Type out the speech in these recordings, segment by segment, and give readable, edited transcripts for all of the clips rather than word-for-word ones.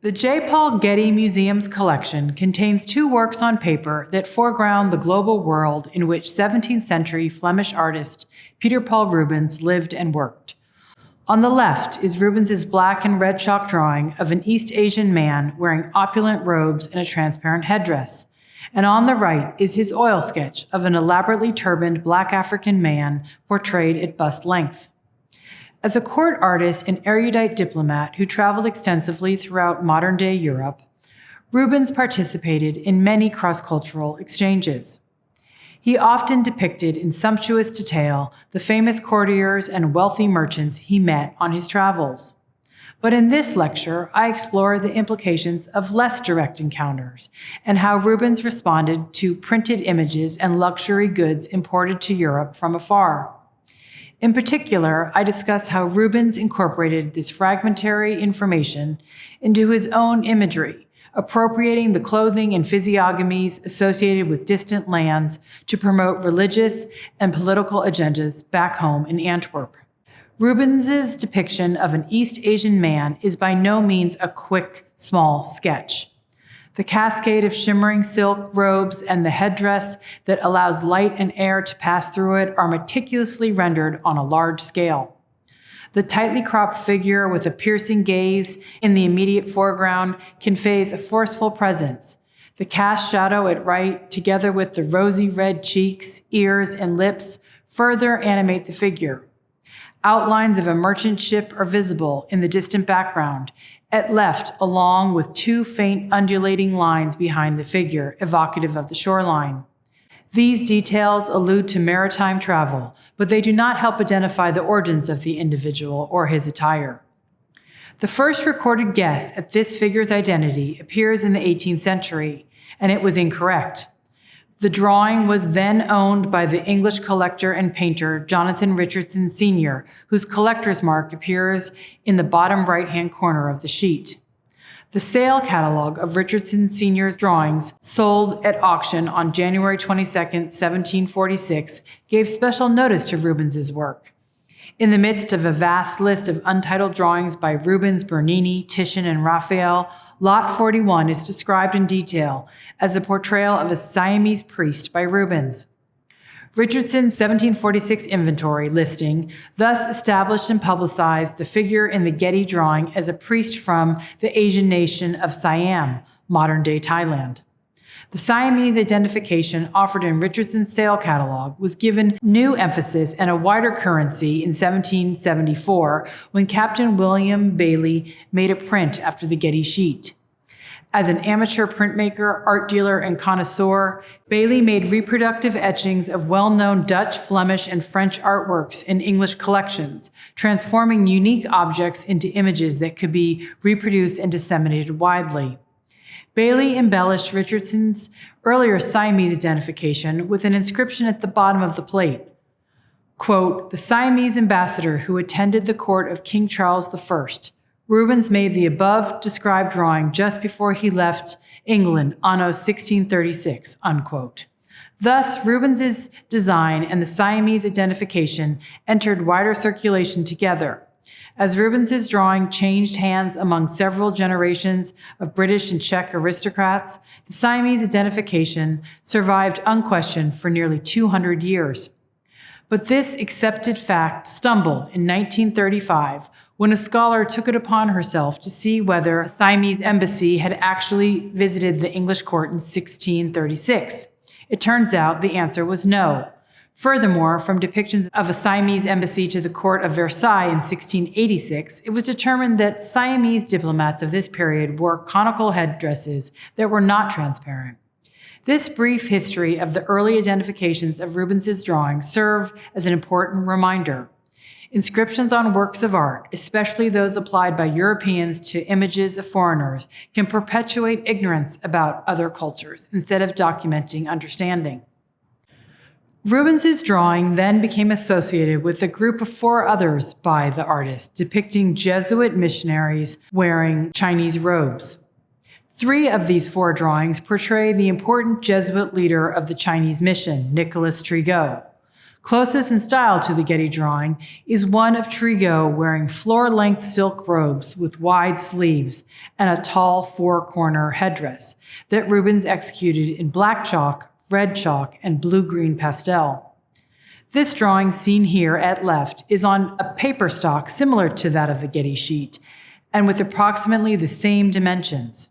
The J. Paul Getty Museum's collection contains two works on paper that foreground the global world in which 17th century Flemish artist Peter Paul Rubens lived and worked. On the left is Rubens's black and red chalk drawing of an East Asian man wearing opulent robes and a transparent headdress. And on the right is his oil sketch of an elaborately turbaned black African man portrayed at bust length. As a court artist and erudite diplomat who traveled extensively throughout modern-day Europe, Rubens participated in many cross-cultural exchanges. He often depicted in sumptuous detail the famous courtiers and wealthy merchants he met on his travels. But in this lecture, I explore the implications of less direct encounters and how Rubens responded to printed images and luxury goods imported to Europe from afar. In particular, I discuss how Rubens incorporated this fragmentary information into his own imagery, appropriating the clothing and physiognomies associated with distant lands to promote religious and political agendas back home in Antwerp. Rubens's depiction of an East Asian man is by no means a quick, small sketch. The cascade of shimmering silk robes and the headdress that allows light and air to pass through it are meticulously rendered on a large scale. The tightly cropped figure with a piercing gaze in the immediate foreground conveys a forceful presence. The cast shadow at right, together with the rosy red cheeks, ears, and lips, further animate the figure. Outlines of a merchant ship are visible in the distant background, at left along with two faint undulating lines behind the figure, evocative of the shoreline. These details allude to maritime travel, but they do not help identify the origins of the individual or his attire. The first recorded guess at this figure's identity appears in the 18th century, and it was incorrect. The drawing was then owned by the English collector and painter Jonathan Richardson Sr., whose collector's mark appears in the bottom right-hand corner of the sheet. The sale catalog of Richardson Sr.'s drawings, sold at auction on January 22, 1746, gave special notice to Rubens's work. In the midst of a vast list of untitled drawings by Rubens, Bernini, Titian, and Raphael, Lot 41 is described in detail as a portrayal of a Siamese priest by Rubens. Richardson's 1746 inventory listing thus established and publicized the figure in the Getty drawing as a priest from the Asian nation of Siam, modern-day Thailand. The Siamese identification offered in Richardson's sale catalog was given new emphasis and a wider currency in 1774 when Captain William Bailey made a print after the Getty sheet. As an amateur printmaker, art dealer, and connoisseur, Bailey made reproductive etchings of well-known Dutch, Flemish, and French artworks in English collections, transforming unique objects into images that could be reproduced and disseminated widely. Bailey embellished Richardson's earlier Siamese identification with an inscription at the bottom of the plate. Quote, "The Siamese ambassador who attended the court of King Charles I. Rubens made the above described drawing just before he left England anno 1636, unquote. Thus, Rubens's design and the Siamese identification entered wider circulation together. As Rubens's drawing changed hands among several generations of British and Czech aristocrats, the Siamese identification survived unquestioned for nearly 200 years. But this accepted fact stumbled in 1935 when a scholar took it upon herself to see whether a Siamese embassy had actually visited the English court in 1636. It turns out the answer was no. Furthermore, from depictions of a Siamese embassy to the court of Versailles in 1686, it was determined that Siamese diplomats of this period wore conical headdresses that were not transparent. This brief history of the early identifications of Rubens's drawings serve as an important reminder. Inscriptions on works of art, especially those applied by Europeans to images of foreigners, can perpetuate ignorance about other cultures instead of documenting understanding. Rubens's drawing then became associated with a group of 4 others by the artist, depicting Jesuit missionaries wearing Chinese robes. 3 of these 4 drawings portray the important Jesuit leader of the Chinese mission, Nicolas Trigault. Closest in style to the Getty drawing is one of Trigo wearing floor-length silk robes with wide sleeves and a tall four-corner headdress that Rubens executed in black chalk, red chalk, and blue-green pastel. This drawing seen here at left is on a paper stock similar to that of the Getty sheet, and with approximately the same dimensions.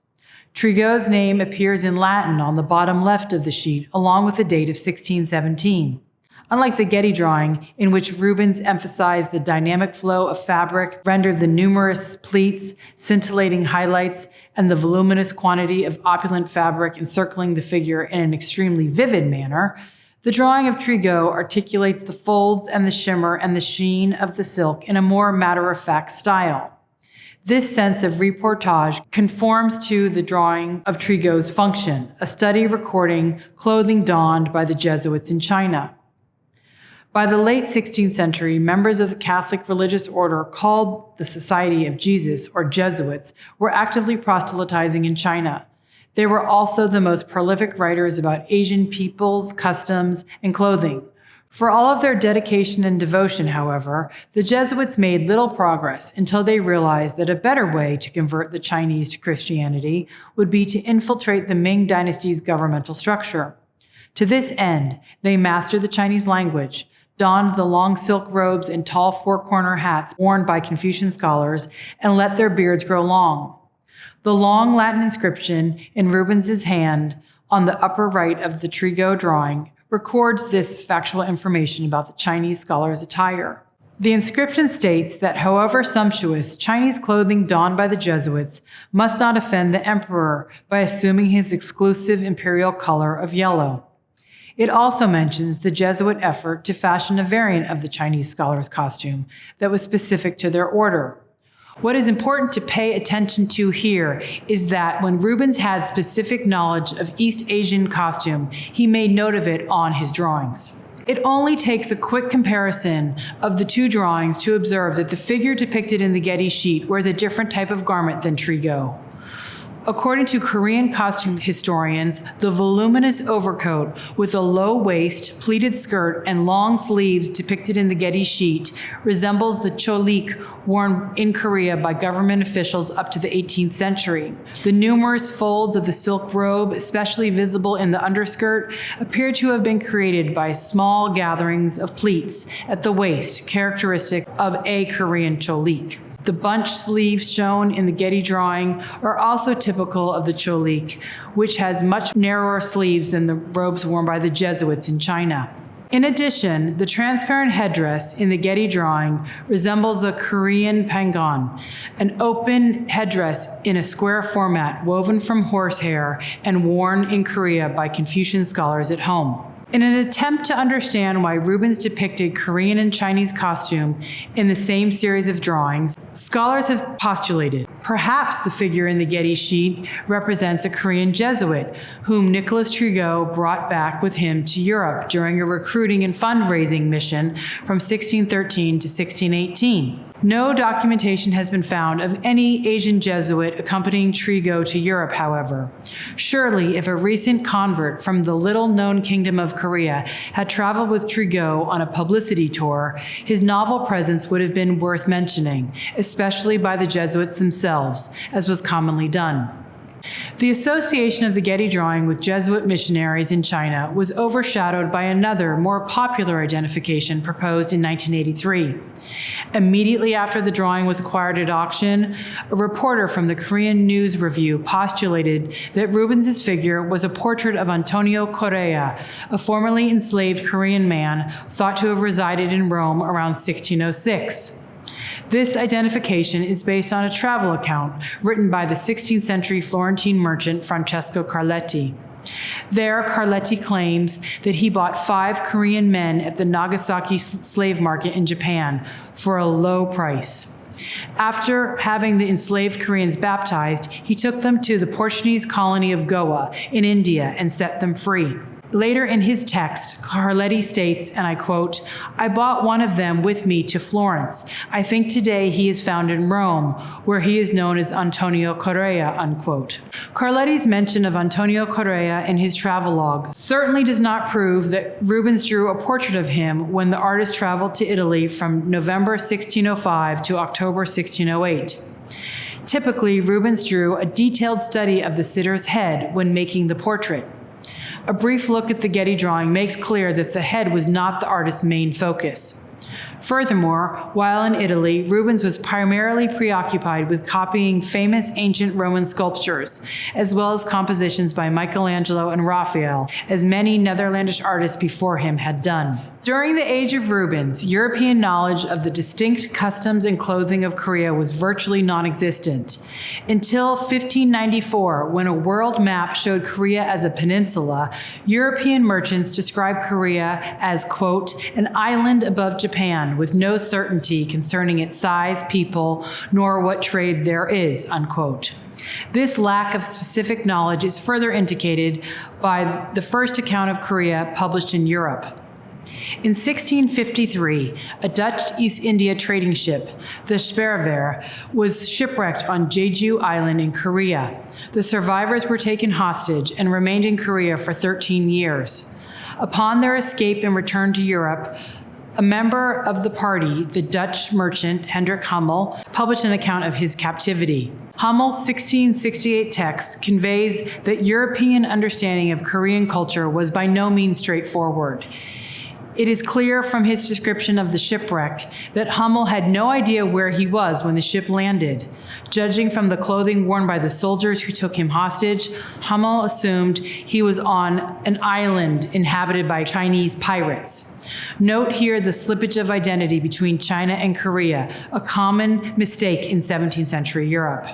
Trigo's name appears in Latin on the bottom left of the sheet, along with the date of 1617. Unlike the Getty drawing, in which Rubens emphasized the dynamic flow of fabric, rendered the numerous pleats, scintillating highlights, and the voluminous quantity of opulent fabric encircling the figure in an extremely vivid manner, the drawing of Trigo articulates the folds and the shimmer and the sheen of the silk in a more matter-of-fact style. This sense of reportage conforms to the drawing of Trigo's function, a study recording clothing donned by the Jesuits in China. By the late 16th century, members of the Catholic religious order called the Society of Jesus, or Jesuits, were actively proselytizing in China. They were also the most prolific writers about Asian peoples, customs, and clothing. For all of their dedication and devotion, however, the Jesuits made little progress until they realized that a better way to convert the Chinese to Christianity would be to infiltrate the Ming Dynasty's governmental structure. To this end, they mastered the Chinese language, donned the long silk robes and tall four-corner hats worn by Confucian scholars, and let their beards grow long. The long Latin inscription in Rubens's hand on the upper right of the Trigo drawing records this factual information about the Chinese scholar's attire. The inscription states that however sumptuous, Chinese clothing donned by the Jesuits must not offend the emperor by assuming his exclusive imperial color of yellow. It also mentions the Jesuit effort to fashion a variant of the Chinese scholar's costume that was specific to their order. What is important to pay attention to here is that when Rubens had specific knowledge of East Asian costume, he made note of it on his drawings. It only takes a quick comparison of the two drawings to observe that the figure depicted in the Getty sheet wears a different type of garment than Trigo. According to Korean costume historians, the voluminous overcoat with a low waist, pleated skirt, and long sleeves depicted in the Getty sheet resembles the cholik worn in Korea by government officials up to the 18th century. The numerous folds of the silk robe, especially visible in the underskirt, appear to have been created by small gatherings of pleats at the waist, characteristic of a Korean cholik. The bunch sleeves shown in the Getty drawing are also typical of the cholik, which has much narrower sleeves than the robes worn by the Jesuits in China. In addition, the transparent headdress in the Getty drawing resembles a Korean pangon, an open headdress in a square format woven from horsehair and worn in Korea by Confucian scholars at home. In an attempt to understand why Rubens depicted Korean and Chinese costume in the same series of drawings, scholars have postulated perhaps the figure in the Getty sheet represents a Korean Jesuit whom Nicolas Trigo brought back with him to Europe during a recruiting and fundraising mission from 1613 to 1618. No documentation has been found of any Asian Jesuit accompanying Trigo to Europe, however. Surely, if a recent convert from the little-known kingdom of Korea had traveled with Trigo on a publicity tour, his novel presence would have been worth mentioning, especially by the Jesuits themselves, as was commonly done. The association of the Getty drawing with Jesuit missionaries in China was overshadowed by another, more popular identification proposed in 1983. Immediately after the drawing was acquired at auction, a reporter from the Korean News Review postulated that Rubens's figure was a portrait of Antonio Correa, a formerly enslaved Korean man thought to have resided in Rome around 1606. This identification is based on a travel account written by the 16th century Florentine merchant Francesco Carletti. There, Carletti claims that he bought 5 Korean men at the Nagasaki slave market in Japan for a low price. After having the enslaved Koreans baptized, he took them to the Portuguese colony of Goa in India and set them free. Later in his text, Carletti states, and I quote, "I bought one of them with me to Florence. I think today he is found in Rome, where he is known as Antonio Correa," unquote. Carletti's mention of Antonio Correa in his travelogue certainly does not prove that Rubens drew a portrait of him when the artist traveled to Italy from November 1605 to October 1608. Typically, Rubens drew a detailed study of the sitter's head when making the portrait. A brief look at the Getty drawing makes clear that the head was not the artist's main focus. Furthermore, while in Italy, Rubens was primarily preoccupied with copying famous ancient Roman sculptures, as well as compositions by Michelangelo and Raphael, as many Netherlandish artists before him had done. During the age of Rubens, European knowledge of the distinct customs and clothing of Korea was virtually non-existent. Until 1594, when a world map showed Korea as a peninsula, European merchants described Korea as, quote, "an island above Japan with no certainty concerning its size, people, nor what trade there is," unquote. This lack of specific knowledge is further indicated by the first account of Korea published in Europe. In 1653, a Dutch East India trading ship, the Sperwer, was shipwrecked on Jeju Island in Korea. The survivors were taken hostage and remained in Korea for 13 years. Upon their escape and return to Europe, a member of the party, the Dutch merchant Hendrik Hummel, published an account of his captivity. Hummel's 1668 text conveys that European understanding of Korean culture was by no means straightforward. It is clear from his description of the shipwreck that Hummel had no idea where he was when the ship landed. Judging from the clothing worn by the soldiers who took him hostage, Hummel assumed he was on an island inhabited by Chinese pirates. Note here the slippage of identity between China and Korea, a common mistake in 17th century Europe.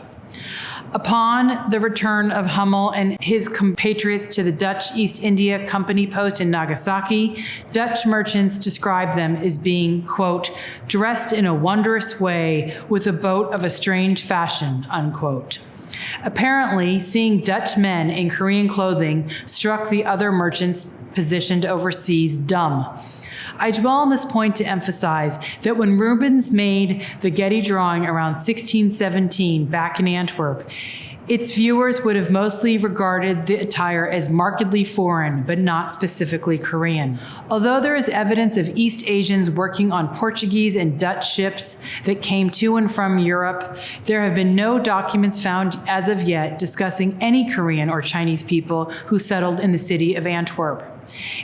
Upon the return of Hummel and his compatriots to the Dutch East India Company post in Nagasaki, Dutch merchants described them as being, quote, "dressed in a wondrous way with a boat of a strange fashion," unquote. Apparently, seeing Dutch men in Korean clothing struck the other merchants positioned overseas dumb. I dwell on this point to emphasize that when Rubens made the Getty drawing around 1617 back in Antwerp, its viewers would have mostly regarded the attire as markedly foreign, but not specifically Korean. Although there is evidence of East Asians working on Portuguese and Dutch ships that came to and from Europe, there have been no documents found as of yet discussing any Korean or Chinese people who settled in the city of Antwerp.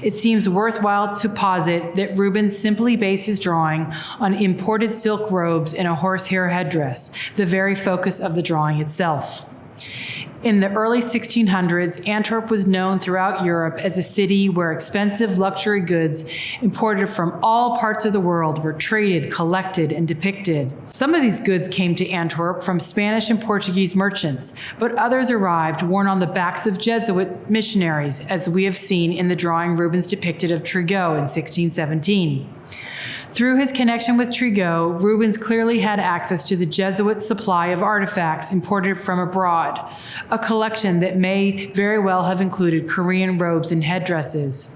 It seems worthwhile to posit that Rubens simply based his drawing on imported silk robes and a horsehair headdress, the very focus of the drawing itself. In the early 1600s, Antwerp was known throughout Europe as a city where expensive luxury goods imported from all parts of the world were traded, collected, and depicted. Some of these goods came to Antwerp from Spanish and Portuguese merchants, but others arrived worn on the backs of Jesuit missionaries, as we have seen in the drawing Rubens depicted of Trigot in 1617. Through his connection with Trigot, Rubens clearly had access to the Jesuit supply of artifacts imported from abroad, a collection that may very well have included Korean robes and headdresses.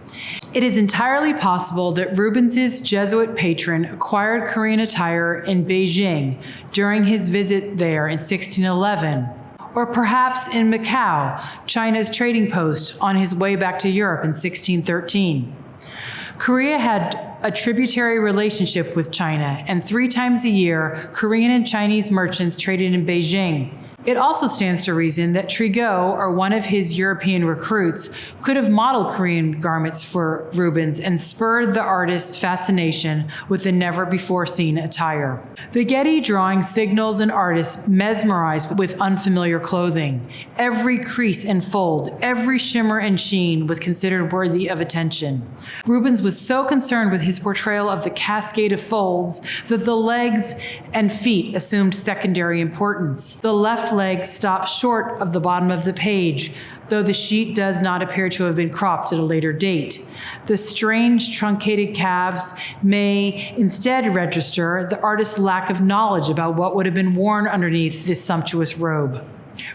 It is entirely possible that Rubens's Jesuit patron acquired Korean attire in Beijing during his visit there in 1611, or perhaps in Macau, China's trading post, on his way back to Europe in 1613. Korea had a tributary relationship with China, and 3 times a year, Korean and Chinese merchants traded in Beijing. It also stands to reason that Trigot, or one of his European recruits, could have modeled Korean garments for Rubens and spurred the artist's fascination with the never-before-seen attire. The Getty drawing signals an artist mesmerized with unfamiliar clothing. Every crease and fold, every shimmer and sheen was considered worthy of attention. Rubens was so concerned with his portrayal of the cascade of folds that the legs and feet assumed secondary importance. The left leg stops short of the bottom of the page, though the sheet does not appear to have been cropped at a later date. The strange truncated calves may instead register the artist's lack of knowledge about what would have been worn underneath this sumptuous robe.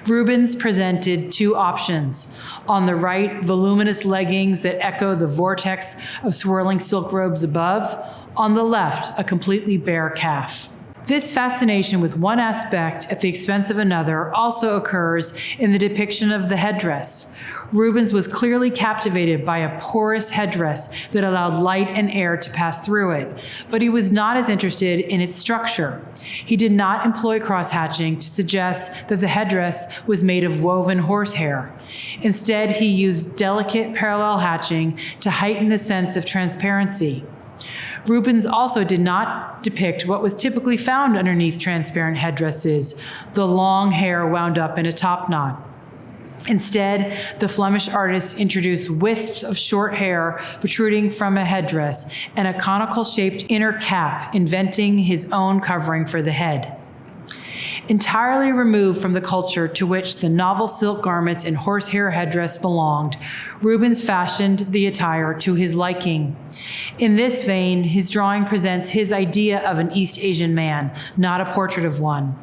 Rubens presented two options. On the right, voluminous leggings that echo the vortex of swirling silk robes above. On the left, a completely bare calf. This fascination with one aspect at the expense of another also occurs in the depiction of the headdress. Rubens was clearly captivated by a porous headdress that allowed light and air to pass through it, but he was not as interested in its structure. He did not employ cross-hatching to suggest that the headdress was made of woven horsehair. Instead, he used delicate parallel hatching to heighten the sense of transparency. Rubens also did not depict what was typically found underneath transparent headdresses, the long hair wound up in a topknot. Instead, the Flemish artist introduced wisps of short hair protruding from a headdress and a conical-shaped inner cap, inventing his own covering for the head. Entirely removed from the culture to which the novel silk garments and horsehair headdress belonged, Rubens fashioned the attire to his liking. In this vein, his drawing presents his idea of an East Asian man, not a portrait of one.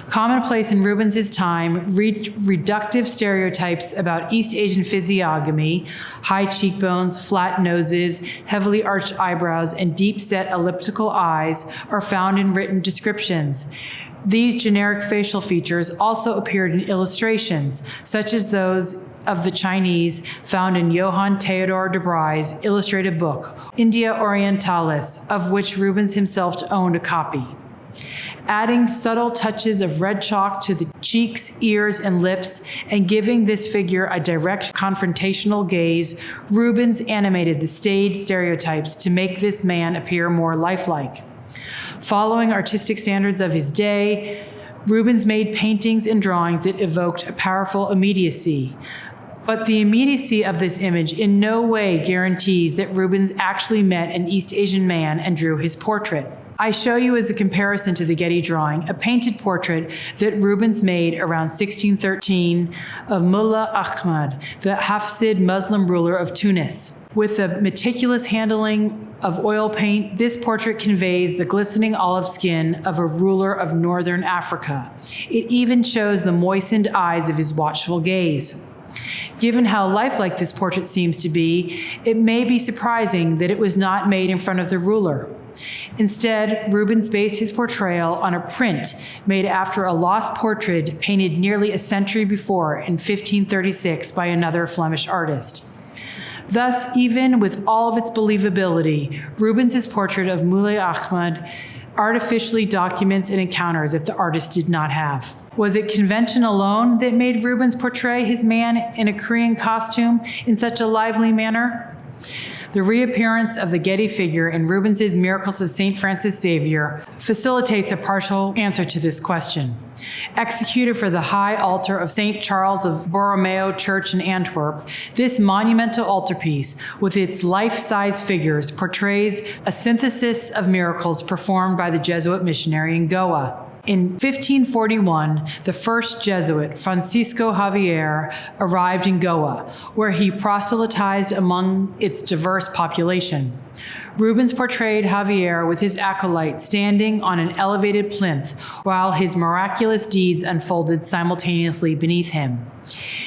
Commonplace in Rubens's time, reductive stereotypes about East Asian physiognomy, high cheekbones, flat noses, heavily arched eyebrows, and deep-set elliptical eyes are found in written descriptions. These generic facial features also appeared in illustrations, such as those of the Chinese found in Johann Theodor de Brye's illustrated book, India Orientalis, of which Rubens himself owned a copy. Adding subtle touches of red chalk to the cheeks, ears, and lips, and giving this figure a direct confrontational gaze, Rubens animated the stage stereotypes to make this man appear more lifelike. Following artistic standards of his day, Rubens made paintings and drawings that evoked a powerful immediacy. But the immediacy of this image in no way guarantees that Rubens actually met an East Asian man and drew his portrait. I show you as a comparison to the Getty drawing, a painted portrait that Rubens made around 1613 of Mullah Ahmad, the Hafsid Muslim ruler of Tunis. With a meticulous handling of oil paint, this portrait conveys the glistening olive skin of a ruler of northern Africa. It even shows the moistened eyes of his watchful gaze. Given how lifelike this portrait seems to be, it may be surprising that it was not made in front of the ruler. Instead, Rubens based his portrayal on a print made after a lost portrait painted nearly a century before in 1536 by another Flemish artist. Thus, even with all of its believability, Rubens's portrait of Mullah Ahmad artificially documents an encounter that the artist did not have. Was it convention alone that made Rubens portray his man in a Korean costume in such a lively manner? The reappearance of the Getty figure in Rubens's Miracles of St. Francis Xavier facilitates a partial answer to this question. Executed for the high altar of St. Charles of Borromeo Church in Antwerp, this monumental altarpiece, with its life-size figures, portrays a synthesis of miracles performed by the Jesuit missionary in Goa. In 1541, the first Jesuit, Francisco Javier, arrived in Goa, where he proselytized among its diverse population. Rubens portrayed Javier with his acolyte standing on an elevated plinth, while his miraculous deeds unfolded simultaneously beneath him.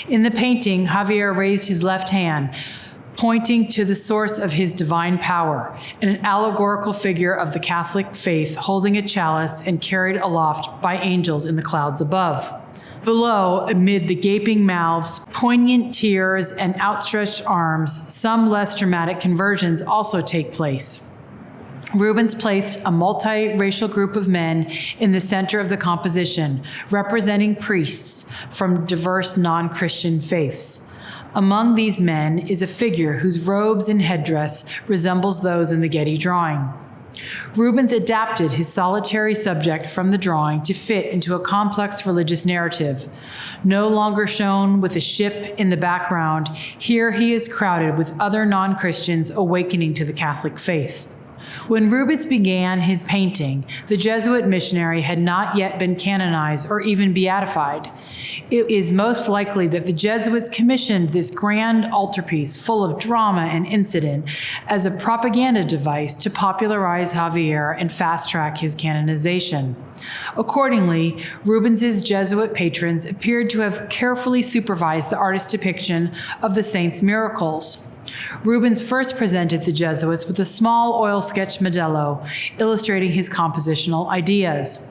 In the painting, Javier raised his left hand, pointing to the source of his divine power, and an allegorical figure of the Catholic faith holding a chalice and carried aloft by angels in the clouds above. Below, amid the gaping mouths, poignant tears, and outstretched arms, some less dramatic conversions also take place. Rubens placed a multiracial group of men in the center of the composition, representing priests from diverse non-Christian faiths. Among these men is a figure whose robes and headdress resembles those in the Getty drawing. Rubens adapted his solitary subject from the drawing to fit into a complex religious narrative. No longer shown with a ship in the background, here he is crowded with other non-Christians awakening to the Catholic faith. When Rubens began his painting, the Jesuit missionary had not yet been canonized or even beatified. It is most likely that the Jesuits commissioned this grand altarpiece full of drama and incident as a propaganda device to popularize Javier and fast-track his canonization. Accordingly, Rubens's Jesuit patrons appeared to have carefully supervised the artist's depiction of the saint's miracles. Rubens first presented the Jesuits with a small oil sketch modello illustrating his compositional ideas.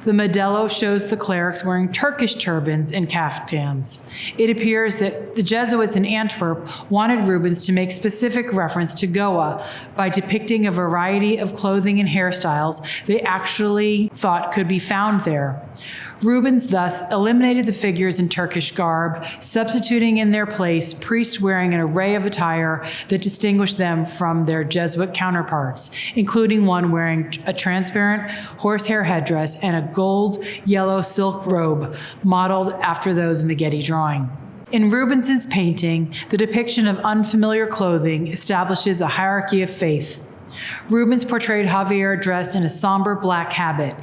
The modello shows the clerics wearing Turkish turbans and kaftans. It appears that the Jesuits in Antwerp wanted Rubens to make specific reference to Goa by depicting a variety of clothing and hairstyles they actually thought could be found there. Rubens thus eliminated the figures in Turkish garb, substituting in their place priests wearing an array of attire that distinguished them from their Jesuit counterparts, including one wearing a transparent horsehair headdress and a gold-yellow silk robe modeled after those in the Getty drawing. In Rubens's painting, the depiction of unfamiliar clothing establishes a hierarchy of faith. Rubens portrayed Javier dressed in a somber black habit,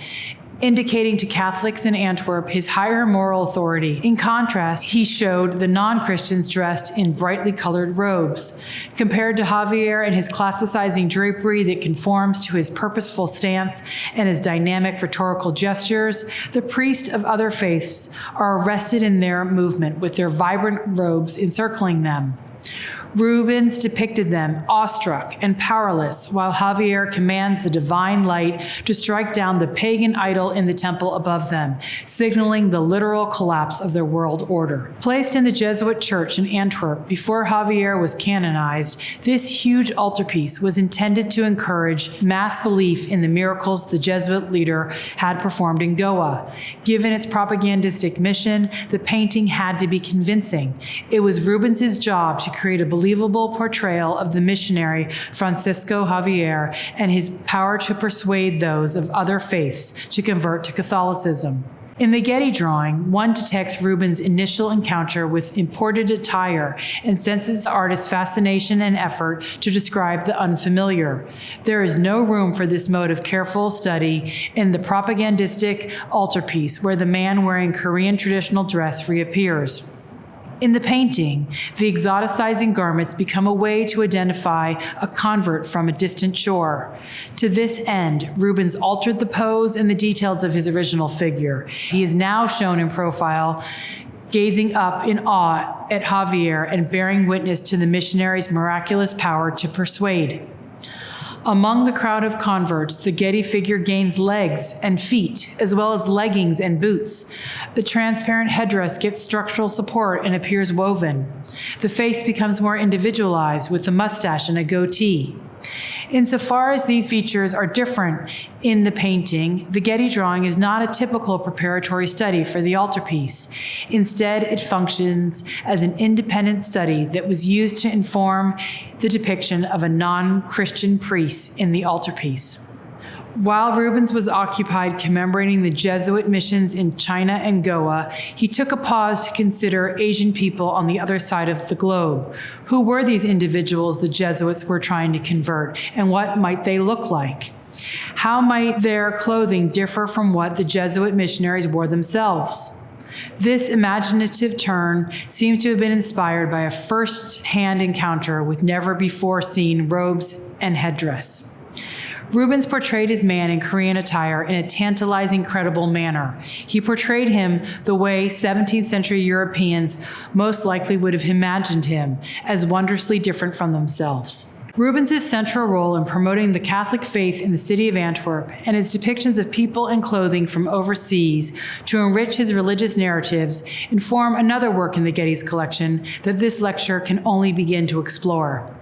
indicating to Catholics in Antwerp his higher moral authority. In contrast, he showed the non-Christians dressed in brightly colored robes. Compared to Javier and his classicizing drapery that conforms to his purposeful stance and his dynamic rhetorical gestures, the priests of other faiths are arrested in their movement with their vibrant robes encircling them. Rubens depicted them awestruck and powerless, while Javier commands the divine light to strike down the pagan idol in the temple above them, signaling the literal collapse of their world order. Placed in the Jesuit church in Antwerp before Javier was canonized, this huge altarpiece was intended to encourage mass belief in the miracles the Jesuit leader had performed in Goa. Given its propagandistic mission, the painting had to be convincing. It was Rubens's job to create a believable portrayal of the missionary Francisco Javier and his power to persuade those of other faiths to convert to Catholicism. In the Getty drawing, one detects Rubens' initial encounter with imported attire and senses the artist's fascination and effort to describe the unfamiliar. There is no room for this mode of careful study in the propagandistic altarpiece, where the man wearing Korean traditional dress reappears. In the painting, the exoticizing garments become a way to identify a convert from a distant shore. To this end, Rubens altered the pose and the details of his original figure. He is now shown in profile, gazing up in awe at Javier and bearing witness to the missionary's miraculous power to persuade. Among the crowd of converts, the Getty figure gains legs and feet, as well as leggings and boots. The transparent headdress gets structural support and appears woven. The face becomes more individualized with a mustache and a goatee. Insofar as these features are different in the painting, the Getty drawing is not a typical preparatory study for the altarpiece. Instead, it functions as an independent study that was used to inform the depiction of a non-Christian priest in the altarpiece. While Rubens was occupied commemorating the Jesuit missions in China and Goa, he took a pause to consider Asian people on the other side of the globe. Who were these individuals the Jesuits were trying to convert, and what might they look like? How might their clothing differ from what the Jesuit missionaries wore themselves? This imaginative turn seems to have been inspired by a first-hand encounter with never-before-seen robes and headdress. Rubens portrayed his man in Korean attire in a tantalizing, credible manner. He portrayed him the way 17th century Europeans most likely would have imagined him, as wondrously different from themselves. Rubens' central role in promoting the Catholic faith in the city of Antwerp and his depictions of people and clothing from overseas to enrich his religious narratives inform another work in the Getty's collection that this lecture can only begin to explore.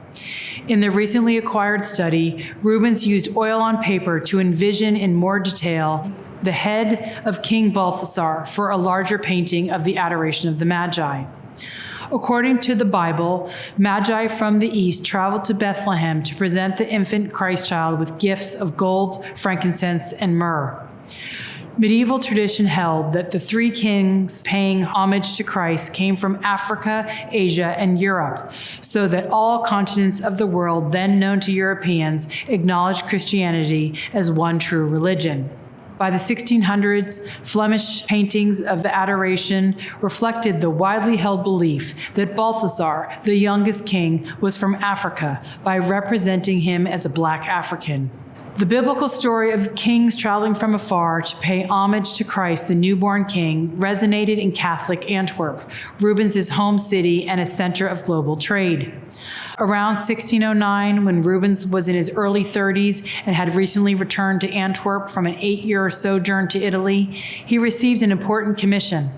In the recently acquired study, Rubens used oil on paper to envision in more detail the head of King Balthasar for a larger painting of the Adoration of the Magi. According to the Bible, Magi from the east traveled to Bethlehem to present the infant Christ child with gifts of gold, frankincense, and myrrh. Medieval tradition held that the three kings paying homage to Christ came from Africa, Asia, and Europe, so that all continents of the world then known to Europeans acknowledged Christianity as one true religion. By the 1600s, Flemish paintings of the Adoration reflected the widely held belief that Balthasar, the youngest king, was from Africa by representing him as a black African. The biblical story of kings traveling from afar to pay homage to Christ, the newborn king, resonated in Catholic Antwerp, Rubens' home city and a center of global trade. Around 1609, when Rubens was in his early 30s and had recently returned to Antwerp from an 8-year sojourn to Italy, he received an important commission.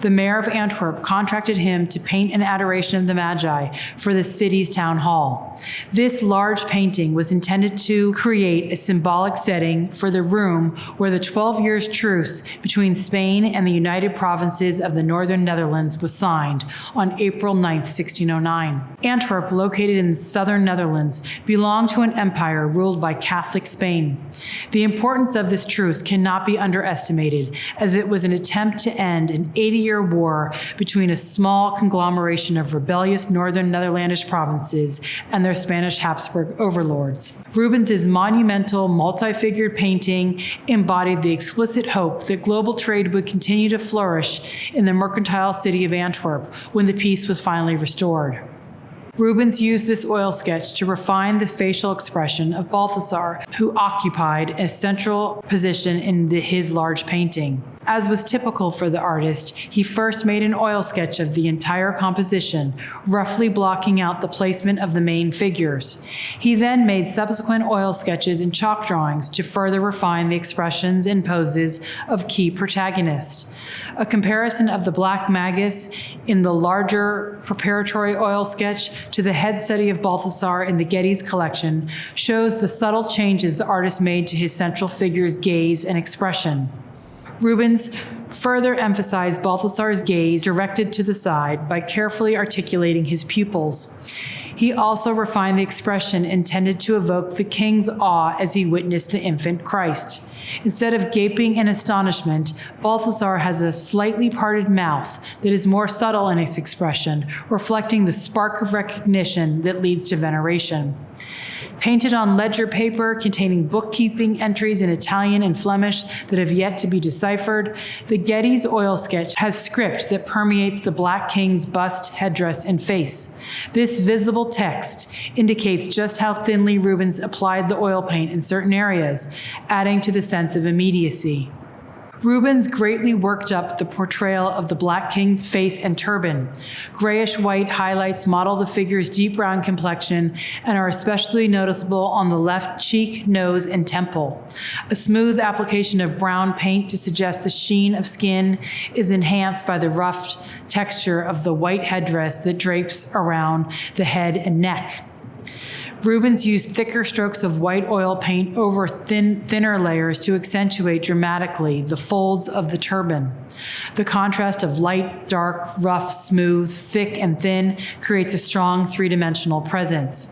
The mayor of Antwerp contracted him to paint an Adoration of the Magi for the city's town hall. This large painting was intended to create a symbolic setting for the room where the 12 years truce between Spain and the United Provinces of the Northern Netherlands was signed on April 9, 1609. Antwerp, located in the southern Netherlands, belonged to an empire ruled by Catholic Spain. The importance of this truce cannot be underestimated, as it was an attempt to end an 80-year war between a small conglomeration of rebellious northern Netherlandish provinces and their Spanish Habsburg overlords. Rubens' monumental, multi-figured painting embodied the explicit hope that global trade would continue to flourish in the mercantile city of Antwerp when the peace was finally restored. Rubens used this oil sketch to refine the facial expression of Balthasar, who occupied a central position in his large painting. As was typical for the artist, he first made an oil sketch of the entire composition, roughly blocking out the placement of the main figures. He then made subsequent oil sketches and chalk drawings to further refine the expressions and poses of key protagonists. A comparison of the Black Magus in the larger preparatory oil sketch to the head study of Balthasar in the Getty's collection shows the subtle changes the artist made to his central figure's gaze and expression. Rubens further emphasized Balthasar's gaze directed to the side by carefully articulating his pupils. He also refined the expression intended to evoke the king's awe as he witnessed the infant Christ. Instead of gaping in astonishment, Balthasar has a slightly parted mouth that is more subtle in its expression, reflecting the spark of recognition that leads to veneration. Painted on ledger paper containing bookkeeping entries in Italian and Flemish that have yet to be deciphered, the Getty's oil sketch has script that permeates the Black King's bust, headdress, and face. This visible text indicates just how thinly Rubens applied the oil paint in certain areas, adding to the sense of immediacy. Rubens greatly worked up the portrayal of the Black King's face and turban. Grayish-white highlights model the figure's deep brown complexion and are especially noticeable on the left cheek, nose, and temple. A smooth application of brown paint to suggest the sheen of skin is enhanced by the rough texture of the white headdress that drapes around the head and neck. Rubens used thicker strokes of white oil paint over thinner layers to accentuate dramatically the folds of the turban. The contrast of light, dark, rough, smooth, thick, and thin creates a strong three-dimensional presence.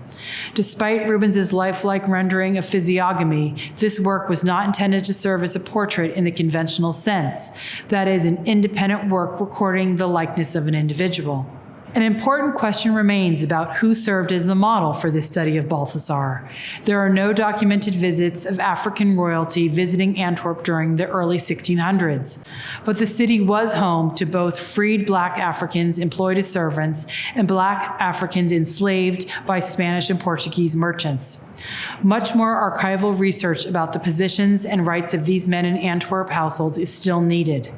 Despite Rubens' lifelike rendering of physiognomy, this work was not intended to serve as a portrait in the conventional sense, that is, an independent work recording the likeness of an individual. An important question remains about who served as the model for this study of Balthasar. There are no documented visits of African royalty visiting Antwerp during the early 1600s, but the city was home to both freed Black Africans employed as servants and Black Africans enslaved by Spanish and Portuguese merchants. Much more archival research about the positions and rights of these men in Antwerp households is still needed.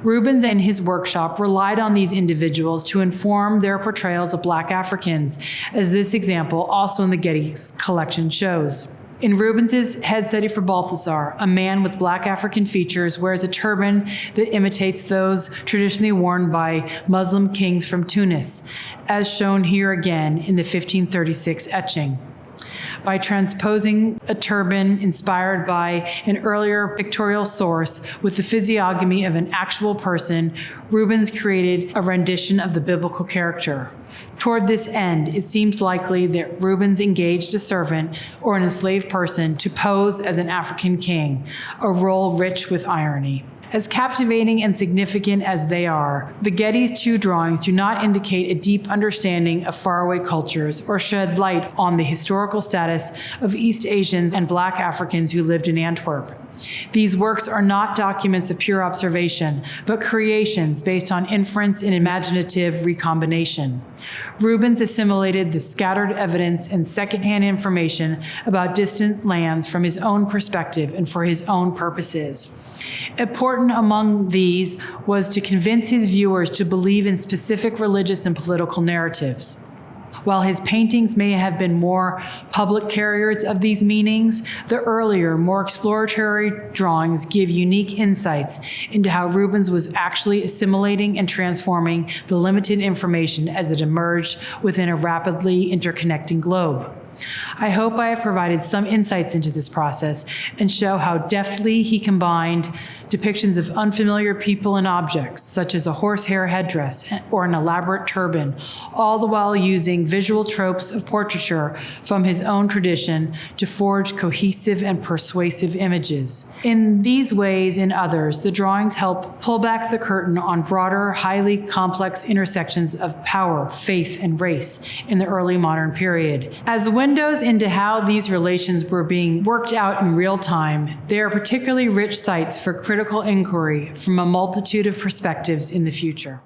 Rubens and his workshop relied on these individuals to inform their portrayals of Black Africans, as this example, also in the Getty's collection, shows. In Rubens' head study for Balthasar, a man with Black African features wears a turban that imitates those traditionally worn by Muslim kings from Tunis, as shown here again in the 1536 etching. By transposing a turban inspired by an earlier pictorial source with the physiognomy of an actual person, Rubens created a rendition of the biblical character. Toward this end, it seems likely that Rubens engaged a servant or an enslaved person to pose as an African king, a role rich with irony. As captivating and significant as they are, the Getty's two drawings do not indicate a deep understanding of faraway cultures or shed light on the historical status of East Asians and Black Africans who lived in Antwerp. These works are not documents of pure observation, but creations based on inference and imaginative recombination. Rubens assimilated the scattered evidence and secondhand information about distant lands from his own perspective and for his own purposes. Important among these was to convince his viewers to believe in specific religious and political narratives. While his paintings may have been more public carriers of these meanings, the earlier, more exploratory drawings give unique insights into how Rubens was actually assimilating and transforming the limited information as it emerged within a rapidly interconnecting globe. I hope I have provided some insights into this process and show how deftly he combined depictions of unfamiliar people and objects, such as a horsehair headdress or an elaborate turban, all the while using visual tropes of portraiture from his own tradition to forge cohesive and persuasive images. In these ways and others, the drawings help pull back the curtain on broader, highly complex intersections of power, faith, and race in the early modern period. As windows into how these relations were being worked out in real time, they are particularly rich sites for critical inquiry from a multitude of perspectives in the future.